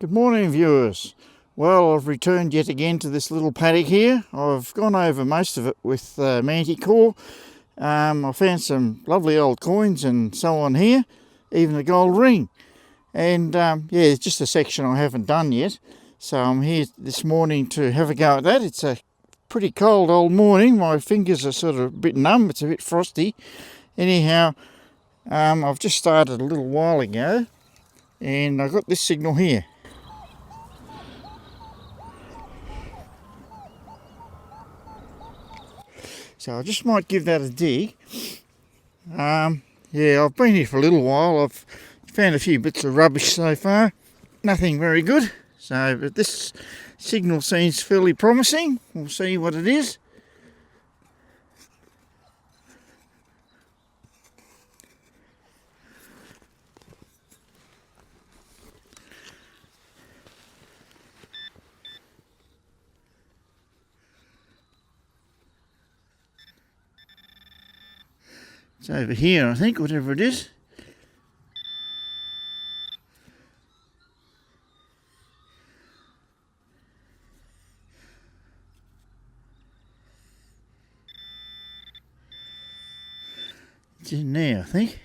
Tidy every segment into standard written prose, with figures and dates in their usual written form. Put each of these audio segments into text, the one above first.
Good morning, viewers. Well, I've returned yet again to this little paddock here. I've gone over most of it with Manticore. I found some lovely old coins and so on here, even a gold ring. And yeah, it's just a section I haven't done yet. So I'm here this morning to have a go at that. It's a pretty cold old morning. My fingers are sort of a bit numb. It's a bit frosty. Anyhow, I've just started a little while ago and I got this signal here. So I just might give that a dig. Yeah, I've been here for a little while. I've found a few bits of rubbish so far. Nothing very good. So, but this signal seems fairly promising. We'll see what it is. It's over here, I think, whatever it is. It's in there, I think.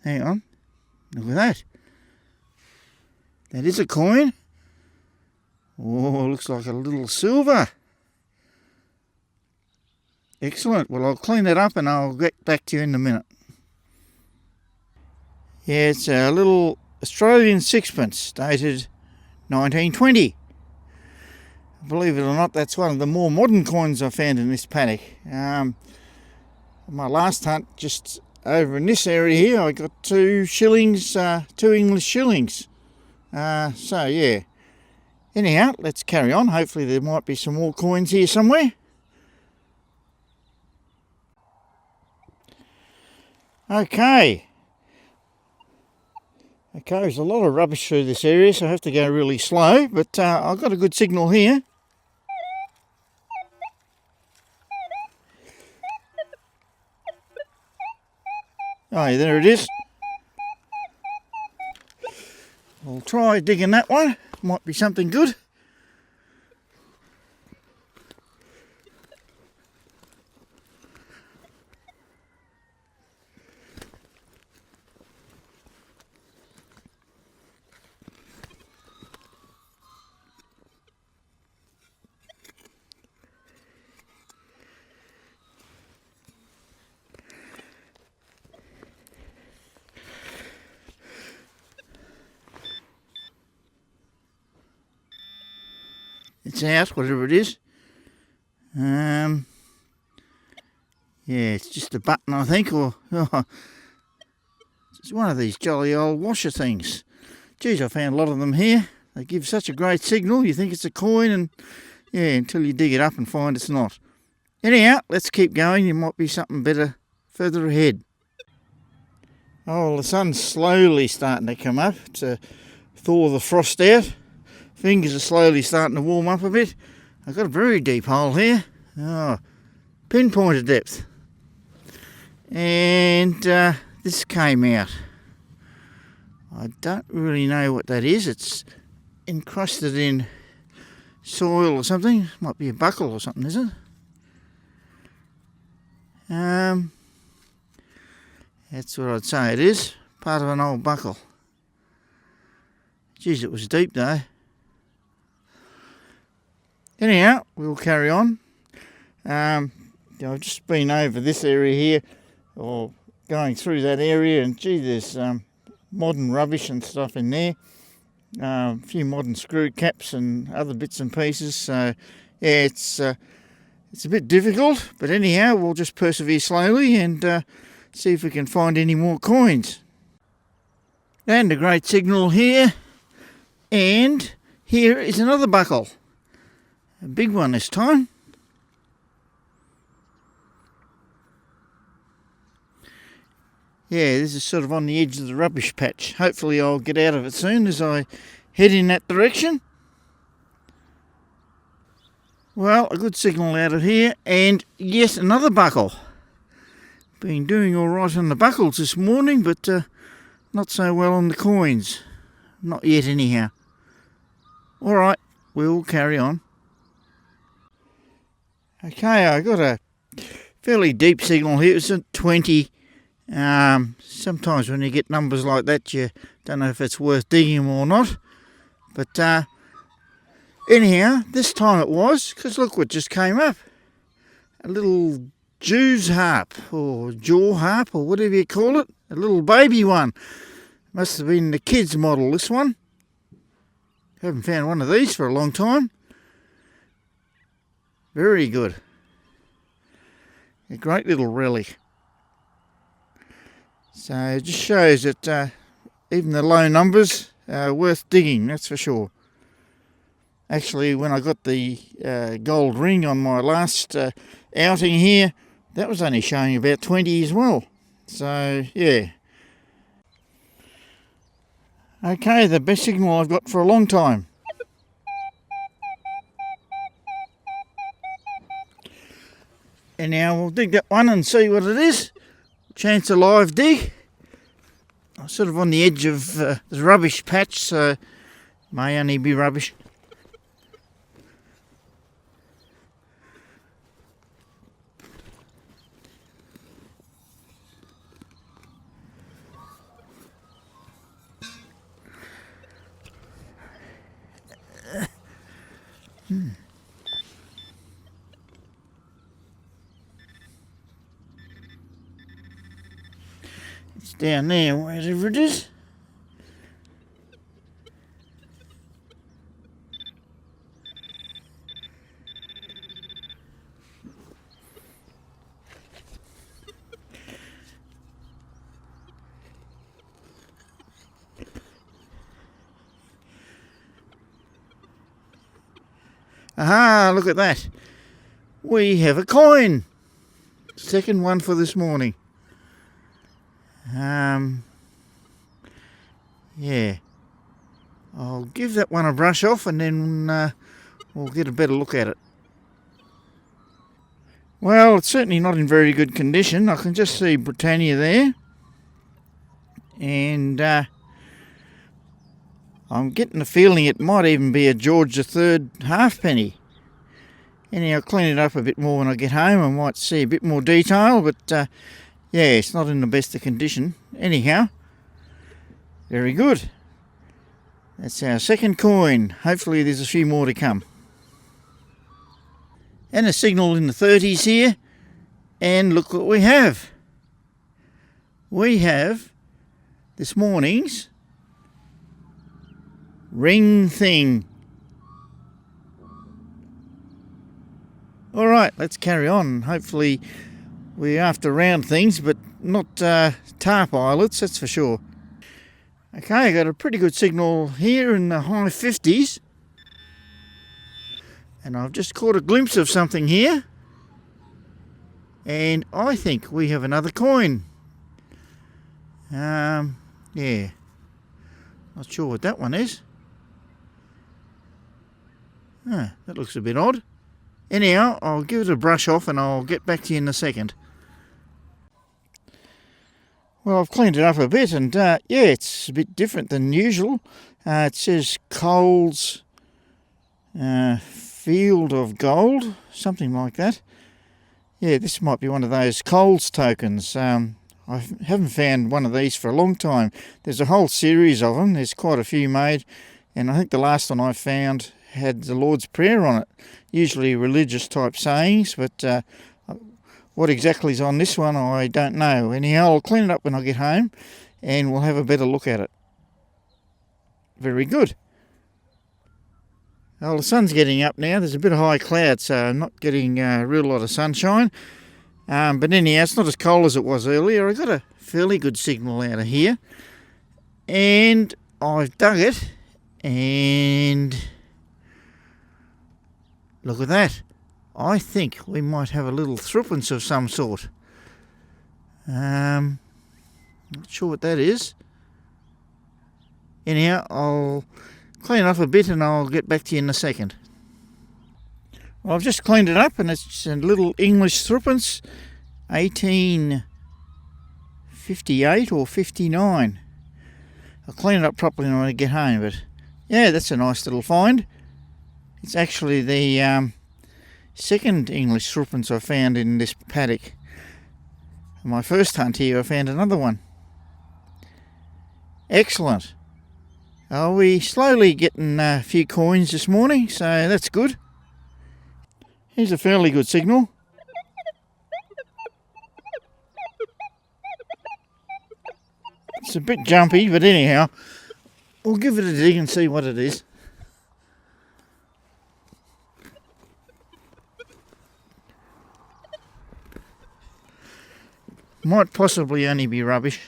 Hang on. Look at that. That is a coin. Oh, looks like a little silver. Excellent. Well, I'll clean that up and I'll get back to you in a minute. Yeah, it's a little Australian sixpence dated 1920. Believe it or not, that's one of the more modern coins I found in this paddock. My last hunt just over in this area here, I got 2 shillings, 2 English shillings. So yeah. Anyhow, let's carry on. Hopefully there might be some more coins here somewhere. Okay, there's a lot of rubbish through this area, so I have to go really slow, but I've got a good signal here. Oh, yeah, there it is. I'll try digging that one. Might be something good. It's out, whatever it is. Yeah, it's just a button, I think, or it's one of these jolly old washer things. Geez, I found a lot of them here. They give such a great signal. You think it's a coin, and yeah, until you dig it up and find it's not. Anyhow, let's keep going. There might be something better further ahead. Oh, well, the sun's slowly starting to come up to thaw the frost out. Fingers are slowly starting to warm up a bit. I've got a very deep hole here. Oh, pinpointed depth. And this came out. I don't really know what that is. It's encrusted in soil or something. Might be a buckle or something, is it? That's what I'd say it is. Part of an old buckle. Geez, it was deep though. Anyhow, we'll carry on. I've just been over this area here, or going through that area, and gee, there's modern rubbish and stuff in there. A few modern screw caps and other bits and pieces. So yeah, it's a bit difficult, but anyhow, we'll just persevere slowly and see if we can find any more coins. And a great signal here, and here is another buckle. A big one this time. Yeah, this is sort of on the edge of the rubbish patch. Hopefully I'll get out of it soon as I head in that direction. Well, a good signal out of here, and yes, another buckle. Been doing all right on the buckles this morning, but not so well on the coins. Not yet anyhow. Alright, we'll carry on. Okay, I got a fairly deep signal here. It's at 20. Sometimes when you get numbers like that, you don't know if it's worth digging them or not. But anyhow, this time it was, because look what just came up. A little Jew's harp, or jaw harp, or whatever you call it. A little baby one. Must have been the kids' model, this one. Haven't found one of these for a long time. Very good. A great little relic. So it just shows that even the low numbers are worth digging, that's for sure. Actually, when I got the gold ring on my last outing here, that was only showing about 20 as well. So, yeah. Okay, the best signal I've got for a long time. And now we'll dig that one and see what it is. Chance a live dig. I'm sort of on the edge of the rubbish patch, so may only be rubbish. It's down there, wherever it is. Aha, look at that. We have a coin. Second one for this morning. Yeah. I'll give that one a brush off and then we'll get a better look at it. Well, it's certainly not in very good condition. I can just see Britannia there. And I'm getting the feeling it might even be a George III halfpenny. Anyhow, I'll clean it up a bit more when I get home. I might see a bit more detail, but yeah, it's not in the best of condition. Anyhow, very good. That's our second coin. Hopefully there's a few more to come. And a signal in the 30s here. And look what we have. We have this morning's ring thing. Alright, let's carry on. Hopefully we're after round things, but not tarp eyelets, that's for sure. Okay, I got a pretty good signal here in the high 50s. And I've just caught a glimpse of something here. And I think we have another coin. Yeah. Not sure what that one is. That looks a bit odd. Anyhow, I'll give it a brush off and I'll get back to you in a second. Well, I've cleaned it up a bit and yeah, it's a bit different than usual. It says Coles Field of Gold, something like that. Yeah, this might be one of those Coles tokens. I haven't found one of these for a long time. There's a whole series of them. There's quite a few made. And I think the last one I found had the Lord's Prayer on it. Usually religious type sayings, but what exactly is on this one, I don't know. Anyhow, I'll clean it up when I get home and we'll have a better look at it. Very good. Well, the sun's getting up now. There's a bit of high cloud, so I'm not getting a real lot of sunshine. But anyhow, it's not as cold as it was earlier. I got a fairly good signal out of here. And I've dug it. And look at that. I think we might have a little threepence of some sort. Not sure what that is. Anyhow, I'll clean it up a bit and I'll get back to you in a second. Well, I've just cleaned it up and it's a little English threepence, 1858 or 59. I'll clean it up properly when I get home, but yeah, that's a nice little find. It's actually the second English threepence I found in this paddock. On my first hunt here I found another one. Excellent. We're slowly getting a few coins this morning, so that's good. Here's a fairly good signal. It's a bit jumpy, but anyhow, we'll give it a dig and see what it is. Might possibly only be rubbish.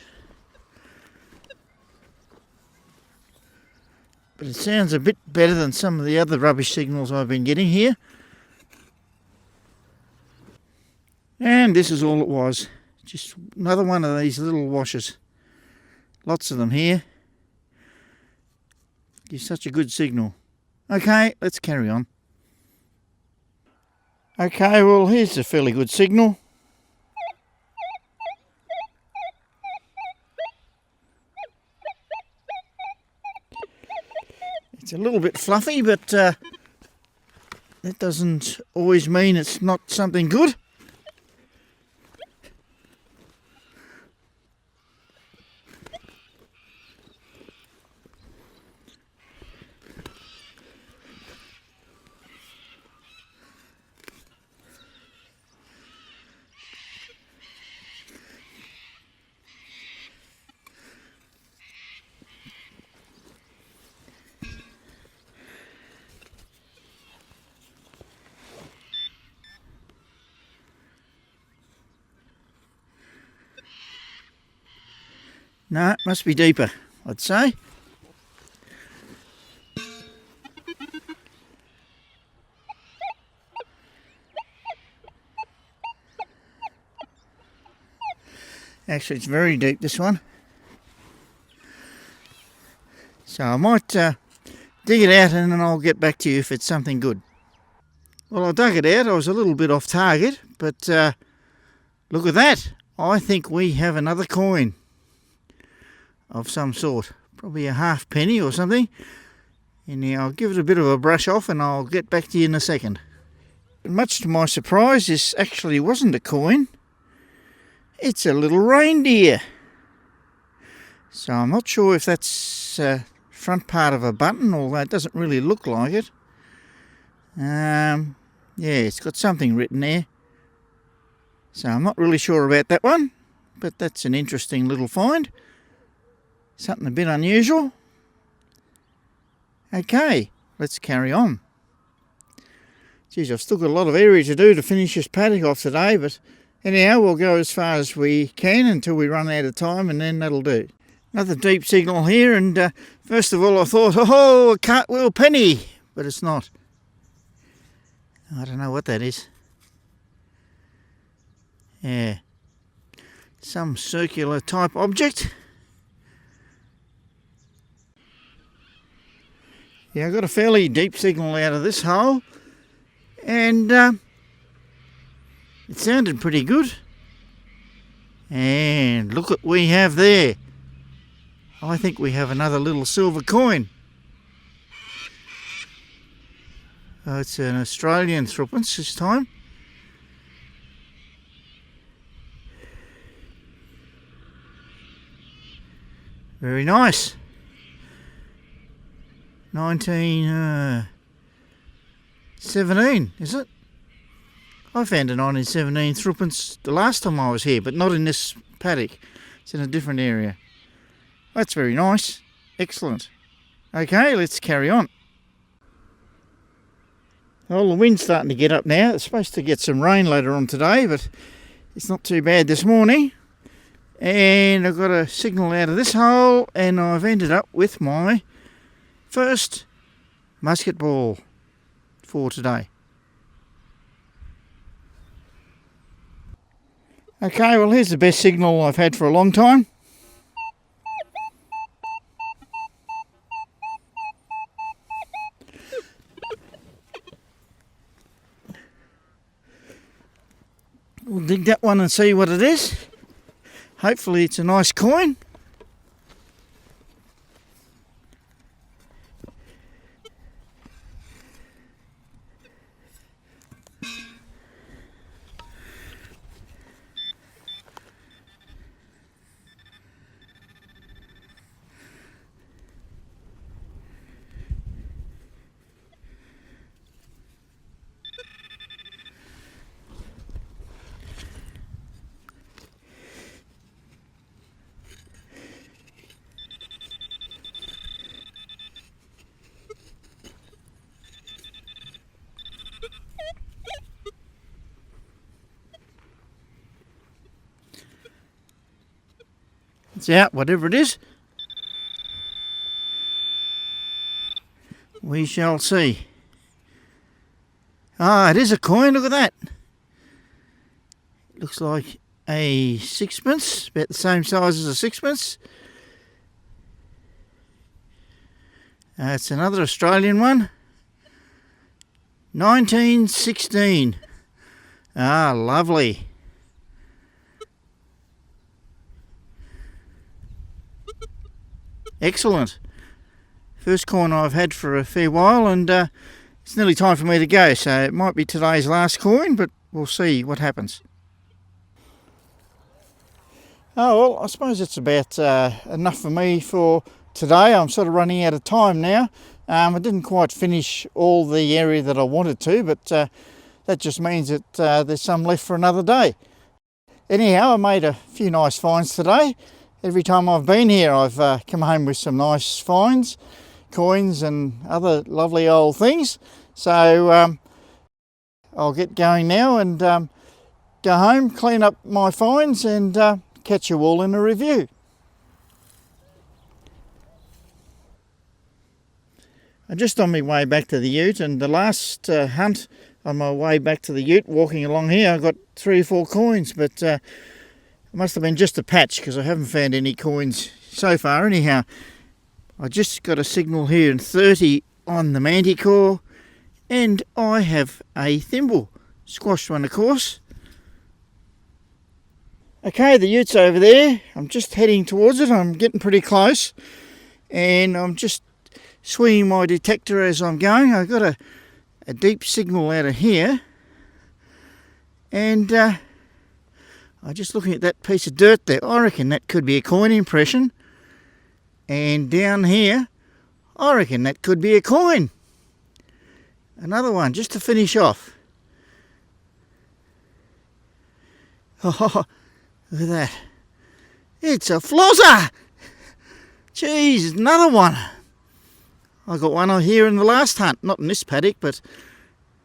But it sounds a bit better than some of the other rubbish signals I've been getting here. And this is all it was. Just another one of these little washes. Lots of them here. Gives such a good signal. Okay, let's carry on. Okay, well, here's a fairly good signal. It's a little bit fluffy, but that doesn't always mean it's not something good. No, it must be deeper, I'd say. Actually, it's very deep, this one. So I might dig it out and then I'll get back to you if it's something good. Well, I dug it out. I was a little bit off target, but look at that. I think we have another coin of some sort. Probably a halfpenny or something. And now I'll give it a bit of a brush off and I'll get back to you in a second. Much to my surprise, this actually wasn't a coin. It's a little reindeer. So I'm not sure if that's front part of a button, although it doesn't really look like it. Yeah, it's got something written there. So I'm not really sure about that one, but that's an interesting little find. Something a bit unusual. Okay, let's carry on. Geez, I've still got a lot of area to do to finish this paddock off today, but anyhow, we'll go as far as we can until we run out of time, and then that'll do. Another deep signal here, and first of all I thought, oh, a cartwheel penny, but it's not. I don't know what that is. Yeah, some circular type object. Yeah, I got a fairly deep signal out of this hole, and it sounded pretty good. And look what we have there. I think we have another little silver coin. It's an Australian threepence this time. Very nice. 1917, is it? I found a 1917 threepence the last time I was here, but not in this paddock. It's in a different area. That's very nice. Excellent. Okay, let's carry on. Well, the wind's starting to get up now. It's supposed to get some rain later on today, but it's not too bad this morning. And I've got a signal out of this hole, and I've ended up with my first musket ball for today. Okay, well, here's the best signal I've had for a long time. We'll dig that one and see what it is. Hopefully it's a nice coin. It's out, whatever it is. We shall see. Ah, it is a coin, look at that. Looks like a sixpence, about the same size as a sixpence. It's another Australian one. 1916. Ah, lovely. Excellent. First coin I've had for a fair while, and it's nearly time for me to go, so it might be today's last coin, but we'll see what happens. Oh, well, I suppose it's about enough for me for today. I'm sort of running out of time now. I didn't quite finish all the area that I wanted to, but that just means that there's some left for another day. Anyhow, I made a few nice finds today. Every time I've been here, I've come home with some nice finds, coins and other lovely old things. So I'll get going now and go home, clean up my finds, and catch you all in a review. I'm just on my way back to the ute, and the last hunt on my way back to the ute, walking along here, I got 3 or 4 coins, but it must have been just a patch because I haven't found any coins so far. Anyhow, I just got a signal here in 30 on the Manticore, and I have a thimble. Squashed one, of course. Okay, the ute's over there. I'm just heading towards it. I'm getting pretty close, and I'm just swinging my detector as I'm going. I've got a deep signal out of here, and I'm just looking at that piece of dirt there. I reckon that could be a coin impression. And down here, I reckon that could be a coin. Another one, just to finish off. Oh, look at that. It's a flozzer! Jeez, another one. I got one here in the last hunt. Not in this paddock, but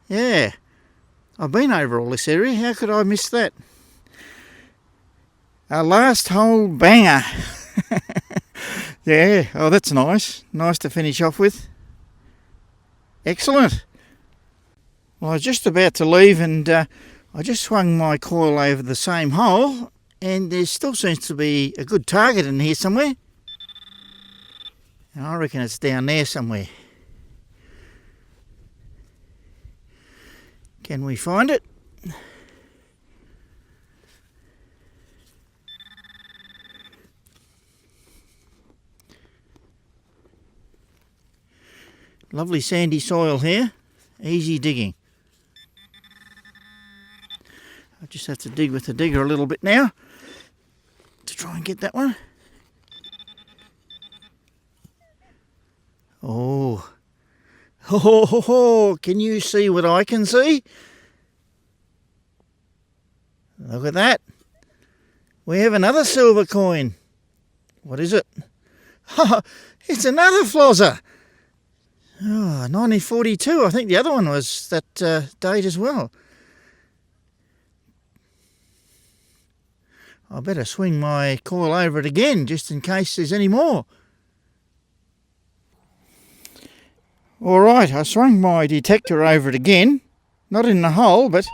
yeah. I've been over all this area. How could I miss that? Our last hole banger. Yeah, oh, that's nice. Nice to finish off with. Excellent. Well, I was just about to leave, and I just swung my coil over the same hole, and there still seems to be a good target in here somewhere. And I reckon it's down there somewhere. Can we find it? Lovely sandy soil here, easy digging. I just have to dig with the digger a little bit now to try and get that one. Oh, can you see what I can see? Look at that. We have another silver coin. What is it? Oh, it's another flozzer. Oh, 1942. I think the other one was that date as well. I better swing my coil over it again just in case there's any more. All right, I swung my detector over it again. Not in the hole, but...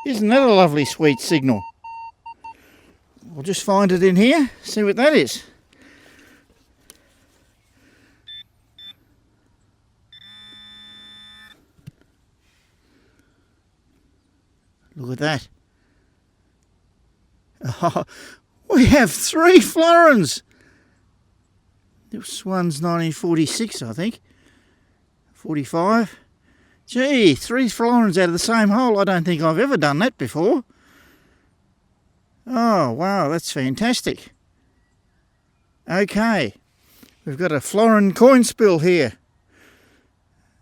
Isn't that a lovely sweet signal? We'll just find it in here, see what that is. Look at that. Oh, we have 3 florins. This one's 1946, I think. 45. Gee, 3 florins out of the same hole. I don't think I've ever done that before. Oh, wow, that's fantastic. Okay, we've got a florin coin spill here.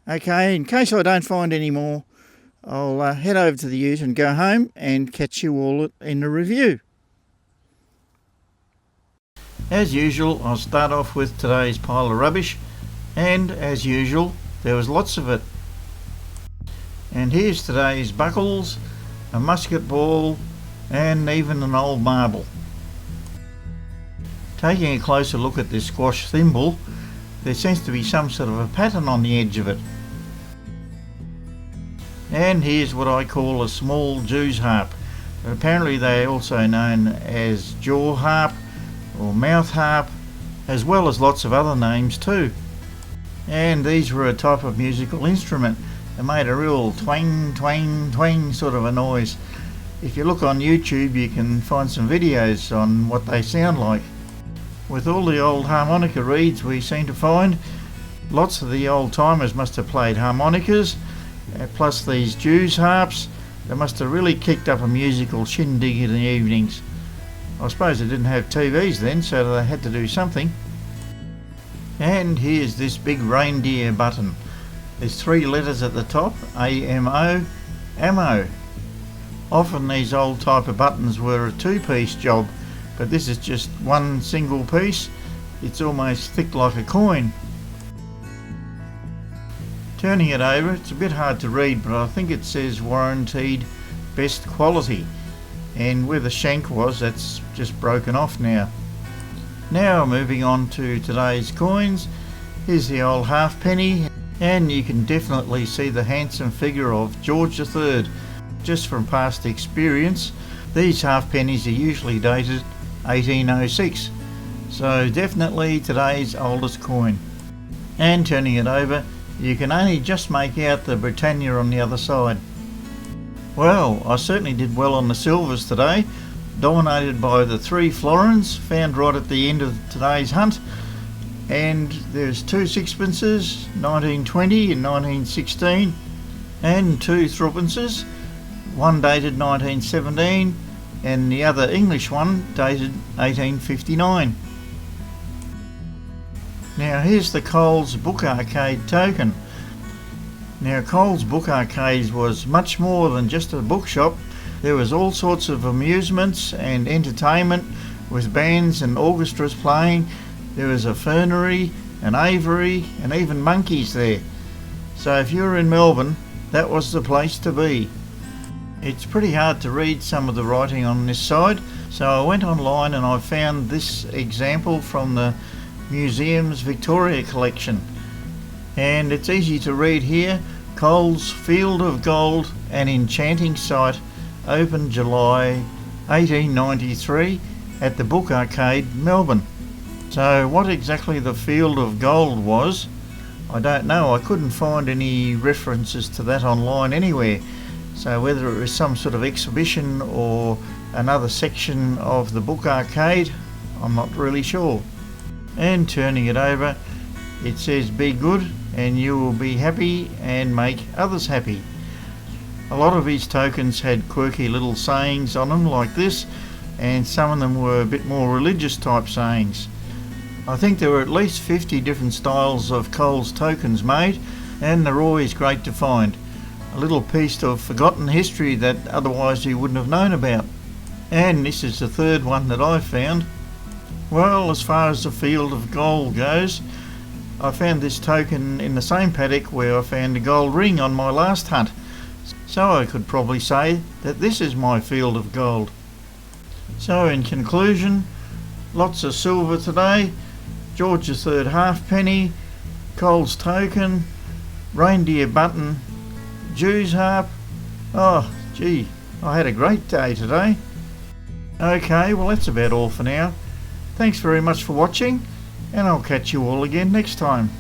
Okay, in case I don't find any more, I'll head over to the ute and go home and catch you all in the review. As usual, I'll start off with today's pile of rubbish, and as usual, there was lots of it. And here's today's buckles, a musket ball, and even an old marble. Taking a closer look at this squash thimble, there seems to be some sort of a pattern on the edge of it. And here's what I call a small Jew's harp. Apparently they are also known as jaw harp or mouth harp, as well as lots of other names too. And these were a type of musical instrument that made a real twang, twang, twang sort of a noise. If you look on YouTube you can find some videos on what they sound like. With all the old harmonica reeds we seem to find, lots of the old timers must have played harmonicas, plus these Jew's harps. They must have really kicked up a musical shindig in the evenings. I suppose they didn't have TVs then, so they had to do something. And here's this big reindeer button. There's 3 letters at the top, AMO, ammo. Often these old type of buttons were a 2-piece job, but this is just one single piece. It's almost thick like a coin. Turning it over, it's a bit hard to read, but I think it says warranted best quality, and where the shank was, that's just broken off now. Now moving on to today's coins. Here's the old halfpenny, and you can definitely see the handsome figure of George III. Just from past experience, these halfpennies are usually dated 1806, so definitely today's oldest coin. And turning it over, you can only just make out the Britannia on the other side. Well, I certainly did well on the silvers today, dominated by the 3 florins found right at the end of today's hunt. And there's 2 sixpences, 1920 and 1916, and 2 threepences, one dated 1917 and the other English one dated 1859. Now here's the Coles Book Arcade token. Now Coles Book Arcade was much more than just a bookshop. There was all sorts of amusements and entertainment with bands and orchestras playing. There was a fernery, an aviary, and even monkeys there. So if you were in Melbourne, that was the place to be. It's pretty hard to read some of the writing on this side, so I went online and I found this example from the museum's Victoria collection, and it's easy to read here. Coles Field of Gold, an enchanting sight, opened July 1893 at the Book Arcade, Melbourne. So what exactly the Field of Gold was, I don't know. I couldn't find any references to that online anywhere, so whether it was some sort of exhibition or another section of the Book Arcade, I'm not really sure. And turning it over, it says be good and you will be happy and make others happy. A lot of these tokens had quirky little sayings on them like this, and some of them were a bit more religious type sayings. I think there were at least 50 different styles of Coles tokens made, and they're always great to find. A little piece of forgotten history that otherwise you wouldn't have known about. And this is the 3rd one that I've found. Well, as far as the Field of Gold goes, I found this token in the same paddock where I found a gold ring on my last hunt, so I could probably say that this is my Field of Gold. So in conclusion, lots of silver today, George III halfpenny, Coles token, reindeer button, Jew's harp. Oh gee, I had a great day today. Okay, well that's about all for now. Thanks very much for watching, and I'll catch you all again next time.